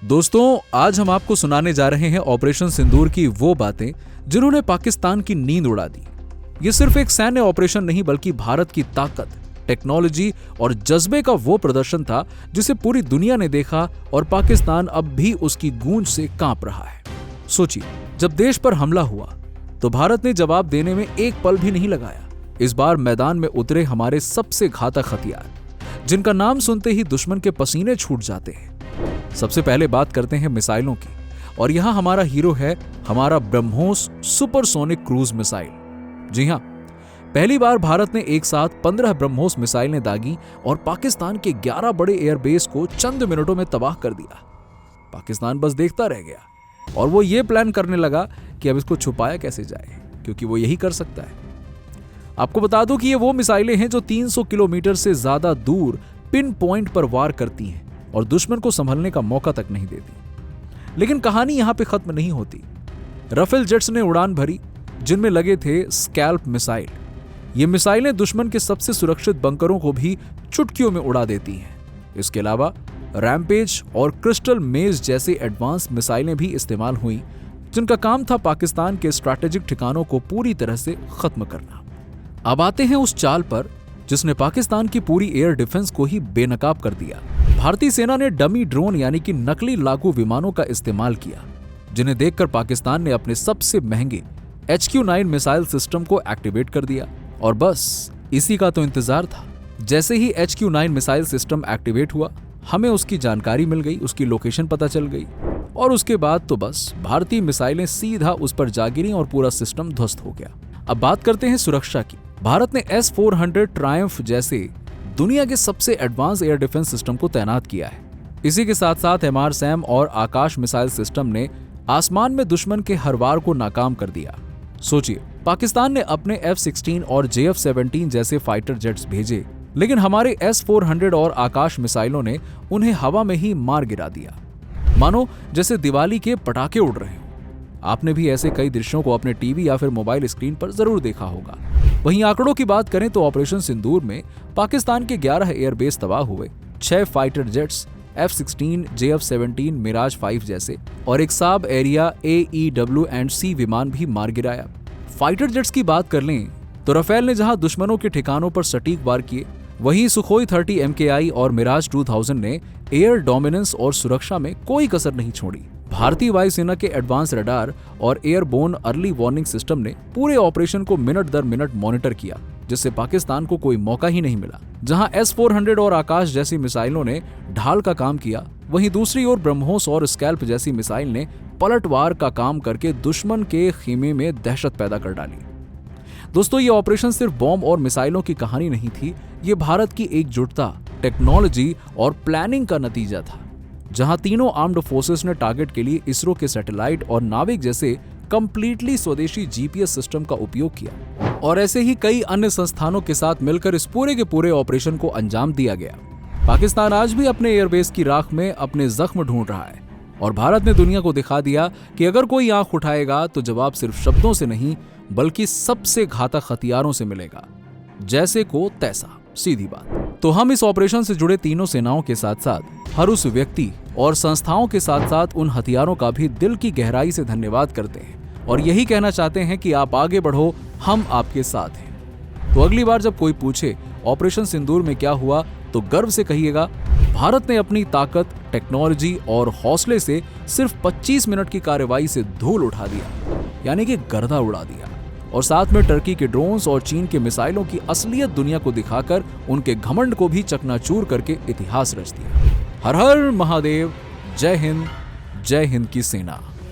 दोस्तों, आज हम आपको सुनाने जा रहे हैं ऑपरेशन सिंदूर की वो बातें जिन्होंने पाकिस्तान की नींद उड़ा दी। ये सिर्फ एक सैन्य ऑपरेशन नहीं बल्कि भारत की ताकत, टेक्नोलॉजी और जज्बे का वो प्रदर्शन था जिसे पूरी दुनिया ने देखा और पाकिस्तान अब भी उसकी गूंज से कांप रहा है। सोचिए, जब देश पर हमला हुआ तो भारत ने जवाब देने में एक पल भी नहीं लगाया। इस बार मैदान में उतरे हमारे सबसे घातक हथियार, जिनका नाम सुनते ही दुश्मन के पसीने छूट जाते हैं। सबसे पहले बात करते हैं मिसाइलों की, और यहां हमारा हीरो है हमारा ब्रह्मोस सुपरसोनिक क्रूज मिसाइल। जी हां, पहली बार भारत ने एक साथ 15 ब्रह्मोस मिसाइलें दागी और पाकिस्तान के 11 बड़े एयरबेस को चंद मिनटों में तबाह कर दिया। पाकिस्तान बस देखता रह गया और वो ये प्लान करने लगा कि अब इसको छुपाया कैसे जाए, क्योंकि वो यही कर सकता है। आपको बता दूं कि ये वो मिसाइलें हैं जो 300 किलोमीटर से ज्यादा दूर पिन पॉइंट पर वार करती हैं और दुश्मन को संभलने का मौका तक नहीं देती। लेकिन कहानी यहां पे खत्म नहीं होती। राफेल जेट्स ने उड़ान भरी, जिनमें लगे थे स्कैल्प मिसाइल। ये मिसाइलें दुश्मन के सबसे सुरक्षित बंकरों को भी चुटकियों में उड़ा देती हैं। इसके अलावा रैम्पेज और क्रिस्टल मेज जैसे एडवांस मिसाइलें भी इस्तेमाल हुई, जिनका काम था पाकिस्तान के स्ट्रैटेजिक ठिकानों को पूरी तरह से खत्म करना। अब आते हैं उस चाल पर जिसने पाकिस्तान की पूरी एयर डिफेंस को ही बेनकाब कर दिया। भारतीय सेना ने डमी ड्रोन यानी कि नकली लड़ाकू विमानों का इस्तेमाल किया, जिन्हें देखकर पाकिस्तान ने अपने सबसे महंगे HQ-9 मिसाइल सिस्टम को एक्टिवेट कर दिया। और बस इसी का तो इंतजार था। जैसे ही HQ-9 मिसाइल सिस्टम एक्टिवेट हुआ, हमें उसकी जानकारी मिल गई, उसकी लोकेशन पता चल गई, और उसके बाद तो बस भारतीय मिसाइलें सीधा उस पर जा गिरी और पूरा सिस्टम ध्वस्त हो गया। अब बात करते हैं सुरक्षा की। भारत ने S-400 ट्रायम्फ जैसे दुनिया के सबसे एडवांस एयर डिफेंस सिस्टम को तैनात किया है। इसी के साथ साथ MR-SAM और आकाश मिसाइल सिस्टम ने आसमान में दुश्मन के हर वार को नाकाम कर दिया। सोचिए, पाकिस्तान ने अपने F-16 और JF-17 जैसे फाइटर जेट्स भेजे, लेकिन हमारे S-400 और आकाश मिसाइलों ने उन्हें हवा में ही मार गिरा दिया, मानो जैसे दिवाली के पटाखे उड़ रहे हों। आपने भी ऐसे कई दृश्यों को अपने टीवी या फिर मोबाइल स्क्रीन पर जरूर देखा होगा। वहीं आंकड़ों की बात करें तो ऑपरेशन सिंदूर में पाकिस्तान के 11 एयरबेस तबाह हुए, 6 fighter jets F-16, JF-17, Miraj 5 जैसे, और एक साब एरिया AEW&C विमान भी मार गिराया। फाइटर जेट्स की बात कर लें तो राफेल ने जहां दुश्मनों के ठिकानों पर सटीक वार किए, वहीं सुखोई 30 MKI और मिराज 2000 ने एयर डोमिनेंस और सुरक्षा में कोई कसर नहीं छोड़ी। भारतीय वायुसेना के एडवांस रडार और एयरबोर्न अर्ली वार्निंग सिस्टम ने पूरे ऑपरेशन को मिनट दर मिनट मॉनिटर किया, जिससे पाकिस्तान को कोई मौका ही नहीं मिला। जहां S-400 और आकाश जैसी मिसाइलों ने ढाल का काम किया, वहीं दूसरी ओर ब्रह्मोस और स्कैल्प जैसी मिसाइल ने पलटवार का काम करके दुश्मन के खेमे में दहशत पैदा कर डाली। दोस्तों, ये ऑपरेशन सिर्फ बॉम्ब और मिसाइलों की कहानी नहीं थी, ये भारत की एकजुटता, टेक्नोलॉजी और प्लानिंग का नतीजा था। जहां तीनों आर्म्ड फोर्सेस ने टारगेट के लिए इसरो के सैटेलाइट और नाविक जैसे कंप्लीटली स्वदेशी GPS सिस्टम का उपयोग किया, और ऐसे ही कई अन्य संस्थानों के साथ मिलकर इस पूरे के पूरे ऑपरेशन को अंजाम दिया गया। पाकिस्तान आज भी अपने एयरबेस की राख में अपने जख्म ढूंढ रहा है, और भारत ने दुनिया को दिखा दिया कि अगर कोई आंख उठाएगा तो जवाब सिर्फ शब्दों से नहीं बल्कि सबसे घातक हथियारों से मिलेगा। जैसे को तैसा, सीधी बात। तो हम इस ऑपरेशन से जुड़े तीनों सेनाओं के साथ साथ हर उस व्यक्ति और संस्थाओं के साथ साथ उन हथियारों का भी दिल की गहराई से धन्यवाद करते हैं, और यही कहना चाहते हैं कि आप आगे बढ़ो, हम आपके साथ हैं। तो अगली बार जब कोई पूछे ऑपरेशन सिंदूर में क्या हुआ, तो गर्व से कहिएगा, भारत ने अपनी ताकत, टेक्नोलॉजी और हौसले से सिर्फ 25 मिनट की कार्रवाई से धूल उठा दिया, यानी कि गर्दा उड़ा दिया, और साथ में टर्की के ड्रोन्स और चीन के मिसाइलों की असलियत दुनिया को दिखाकर उनके घमंड को भी चकनाचूर करके इतिहास रच दिया। हर हर महादेव, जय हिंद की सेना।